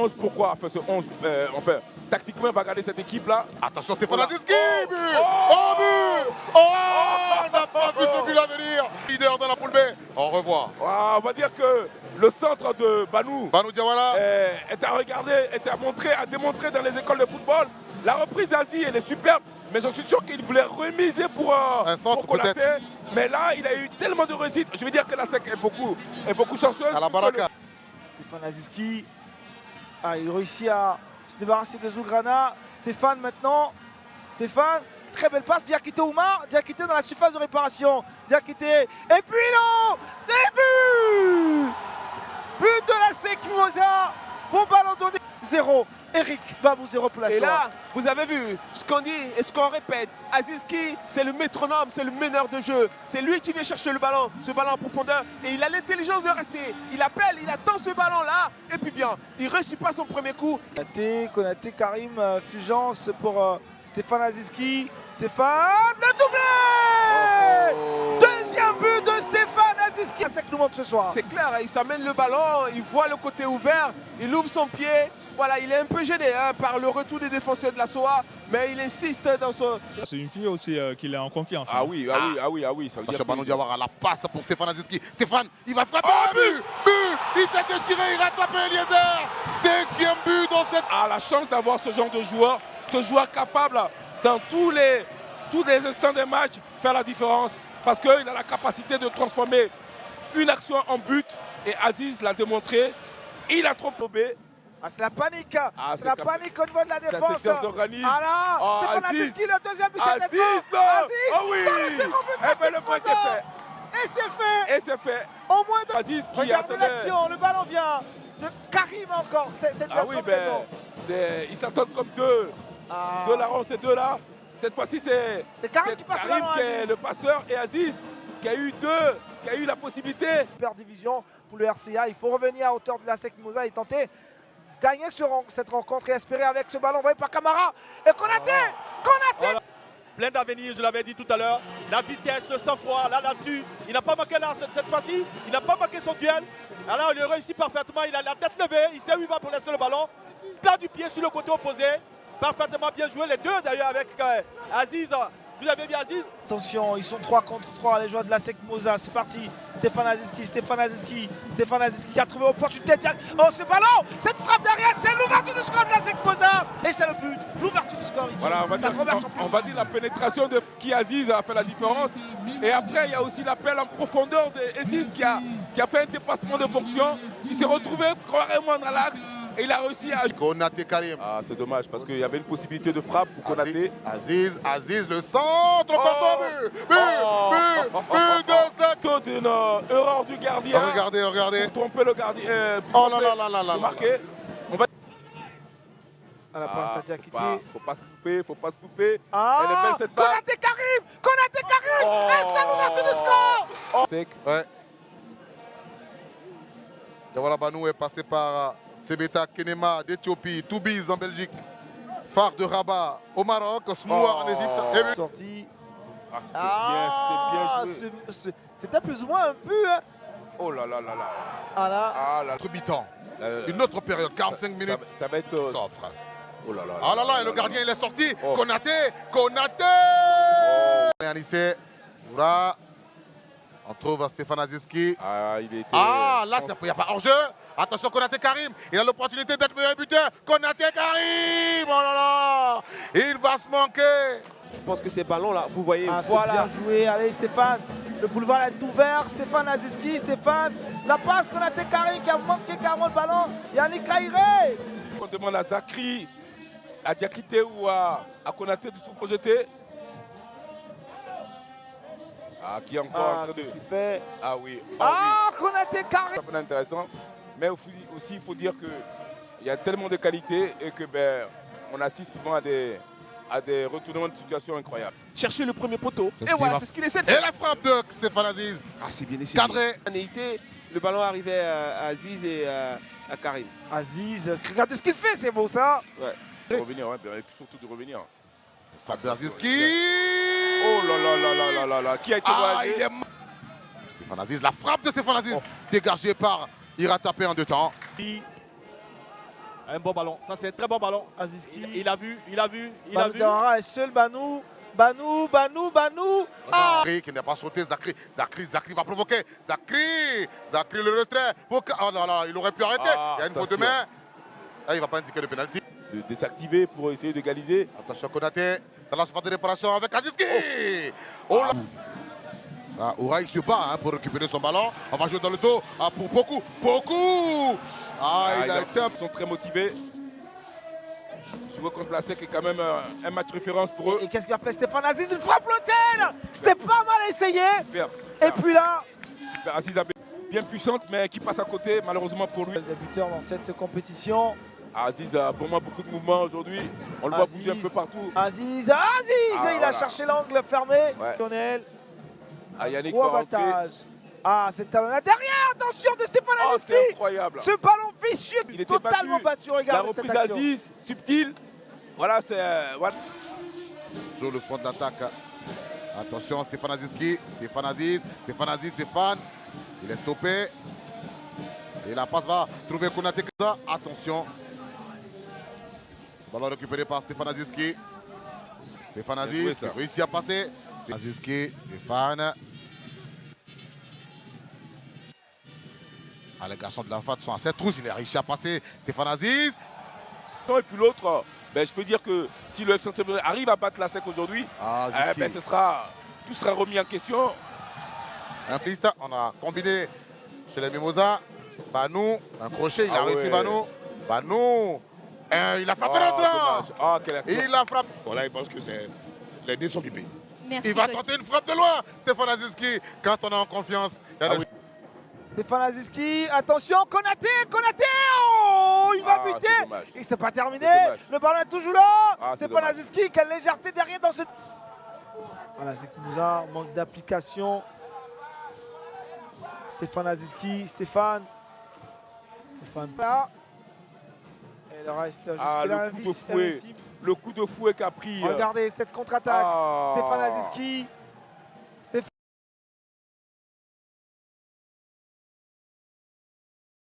11, pourquoi? Enfin, ce 11, enfin, tactiquement, on va regarder cette équipe-là. Attention, Stéphane Aziz qui Oh, but. oh, Oh, but. Oh, on n'a pas vu ce but à venir. Leader dans la poule B. Au revoir. On va dire que le centre de Banou Diawara est à regarder, est à montrer, à démontrer dans les écoles de football. La reprise d'Aziz, elle est superbe, mais je suis sûr qu'il voulait remiser pour Konaté. Mais là, il a eu tellement de réussite. Je veux dire que la SEC est beaucoup chanceuse. À la baraka. Stéphane Aziski, il réussit à se débarrasser de Zougrana. Stéphane maintenant. Stéphane, très belle passe. Diakité Oumar. Diakité dans la surface de réparation. Diakité. Et puis non, c'est but. But de la SEC Mimosa. Bon ballon donné. 0. Eric Babou 0 pour la Et soirée. là, vous avez vu ce qu'on dit et ce qu'on répète. Aziski, c'est le métronome, c'est le meneur de jeu. C'est lui qui vient chercher le ballon, ce ballon en profondeur. Et il a l'intelligence de rester. Il appelle, il attend ce ballon-là. Et puis bien, il ne réussit pas son premier coup. Konaté, Karim, Fulgence pour Stéphane Aziski. Stéphane, le doublé. Deuxième but de Stéphane Aziski. C'est que nous montre ce soir. C'est clair, il s'amène le ballon, il voit le côté ouvert, il ouvre son pied. Voilà, il est un peu gêné par le retour des défenseurs de la SOA, mais il insiste dans son... C'est une fille aussi qu'il est en confiance. Ah oui. Ça veut Attention, dire Diawara, la passe pour Stéphane Aziski. Stéphane, il va frapper. But. Il s'est déchiré, il rattrape Eliezer. 5e but dans cette... la chance d'avoir ce genre de joueur, ce joueur capable dans tous les instants des matchs faire la différence, parce qu'il a la capacité de transformer une action en but, et Aziz l'a démontré. Il a trop probé. C'est la panique. C'est la panique au niveau de la défense. Ça s'organise. Stéphane Aziz. Aziski, le deuxième but. Aziz, non. Oh oui. Le point c'est fait. Et c'est fait. Et c'est fait. Au moins de... Aziz qui Regardez attendait. l'action, le ballon vient de Karim encore. C'est ils s'attendent comme deux. Deux larrons, ces deux-là. Cette fois-ci, c'est Karim qui passe Karim qui est le passeur et Aziz qui a eu la possibilité. Super division pour le RCA. Il faut revenir à hauteur de la SEC Mimosa et tenter gagner cette rencontre et espérer avec ce ballon envoyé par Camara. Et Konaté. Voilà. Plein d'avenir, je l'avais dit tout à l'heure. La vitesse, le sang-froid, là-dessus. Il n'a pas manqué là, cette fois-ci. Il n'a pas manqué son duel. Alors il réussit parfaitement. Il a la tête levée. Il sait où il va pour laisser le ballon. Plat du pied sur le côté opposé. Parfaitement bien joué. Les deux d'ailleurs avec Aziz. Vous avez vu Aziz? Attention, ils sont 3 contre 3, les joueurs de la SEC Mimosa. C'est parti. Stéphane Aziski qui a trouvé l'opportunité. Oh, ce ballon, cette frappe derrière, c'est l'ouverture du score de la SEC Mimosa. Et c'est le but, l'ouverture du score ici. Voilà, on va dire la pénétration de Aziz a fait la différence. Et après, il y a aussi l'appel en profondeur d'Aziz qui a fait un dépassement de fonction. Il s'est retrouvé carrément dans l'axe. Et il a réussi à... Konaté Karim. C'est dommage parce qu'il y avait une possibilité de frappe pour Konaté. Aziz, le centre, but de cette... D'une erreur du gardien. Regardez. Pour tromper le gardien. Oh là. Marqué. On va... À la passe à Diakité. Faut pas se couper. Elle est belle cette passe. Konaté Karim. Et c'est l'ouverture du score. Sec. Ouais. Diawara Banou est passé par Sebeta Kenema d'Éthiopie, Toubiz en Belgique, Phare de Rabat au Maroc, Smoua en Égypte. Sorti. C'était bien joué. C'était plus ou moins un peu. Hein. Oh là là. Notre mi-temps. Une autre période, 45 minutes. Ça va être... S'offre. Oh là là. Ah là là, et le gardien il est sorti. Konaté. Anissé. Voilà. On trouve Stéphane Aziski. Il était... Là, il n'y a pas hors-jeu. Attention, Konaté Karim. Il a l'opportunité d'être meilleur buteur. Konaté Karim. Oh là là. Il va se manquer. Je pense que ces ballons-là, vous voyez, C'est voilà. bien joué. Allez, Stéphane. Le boulevard est ouvert. Stéphane Aziski. La passe Konaté Karim qui a manqué carrément le ballon. Yannick Kairé. On demande à Zakri, à Diakité ou à Konaté de se projeter. Qui est encore en train de... fait... Oui. Konaté Karim. Ça peut être intéressant. Mais aussi, il faut dire qu'il y a tellement de qualité et que on assiste souvent à des retournements de situation incroyables. Chercher le premier poteau. Et voilà, c'est ce qu'il essaie de faire. faire. Et la frappe de Stéphane Aziz. C'est bien essayé. Cadré. Le ballon arrivait à Aziz et à Karim. Aziz, regardez ce qu'il fait, c'est beau ça. Ouais. De revenir, et puis surtout de revenir. Aziski. Oh là. Qui a été Stéphane Aziz, la frappe de Stéphane Aziz. Dégagée par Ira Tapé en 2 temps. Un bon ballon. Ça, c'est un très bon ballon. Aziski. Il a vu. Banu Diawara est seul. Banou. Banou. Ah, Zakri qui n'est pas sauté. Zakri va provoquer. Zakri le retrait. Oh là là, il aurait pu arrêter. Il y a une faute de main. Ah, il ne va pas indiquer le pénalty. De désactiver pour essayer d'égaliser. Attention Konaté dans la surface de réparation avec Aziski. Oh là. Ah, Oura il se bat pour récupérer son ballon. On va jouer dans le dos pour beaucoup. Ils sont très motivés. Jouer contre la SEC est quand même un match référence pour eux. et qu'est-ce qu'il a fait Stéphane Aziz? Une frappe lointaine. C'était pas mal essayé. Super. Et puis là, Super. Aziz bien puissante, mais qui passe à côté, malheureusement pour lui. le buteur dans cette compétition. Aziz a vraiment beaucoup de mouvements aujourd'hui. On le voit bouger un peu partout. Aziz, il voilà. a cherché l'angle fermé. Ouais. Lionel, Yannick gros va rentrer. avantage. Ah, c'est talonnade derrière. Attention de Stéphane Oh, Aziz. c'est incroyable. Ce ballon vicieux, Il était totalement battu. La Regarde cette reprise action. Aziz, subtile. Voilà, c'est... voilà. Sur le front d'attaque. Attention, Stéphane Aziski. Stéphane. Il est stoppé. Et la passe va trouver Konaté. Attention. Ballon récupéré par Stéphane Aziski. Stéphane Aziz qui réussit à passer. Aziski, Stéphane. Ah, les garçons de la FAT sont à cette trousse. Il a réussi à passer. Stéphane Aziz. Et puis l'autre, je peux dire que si le FC Saint-Brieuc arrive à battre la SEC aujourd'hui, tout sera remis en question. Un piste, on a combiné chez les Mimosas. Banou, un crochet, il a réussi Banou. Il a frappé l'entrant. Il a frappé. Voilà, il pense que les dés sont pipés. Il va tenter une frappe de loin, Stéphane Aziski. Quand on est en confiance, Stéphane Aziski, attention, Konaté, oh, il va buter. Et c'est pas terminé. Le ballon est toujours là. Stéphane Aziski, quelle légèreté derrière dans cette... Voilà, c'est qui nous a manque d'application. Stéphane Aziski, Stéphane là. Et le reste jusque-là le coup de fouet qu'a pris. Regardez cette contre-attaque. Stéphane Aziski.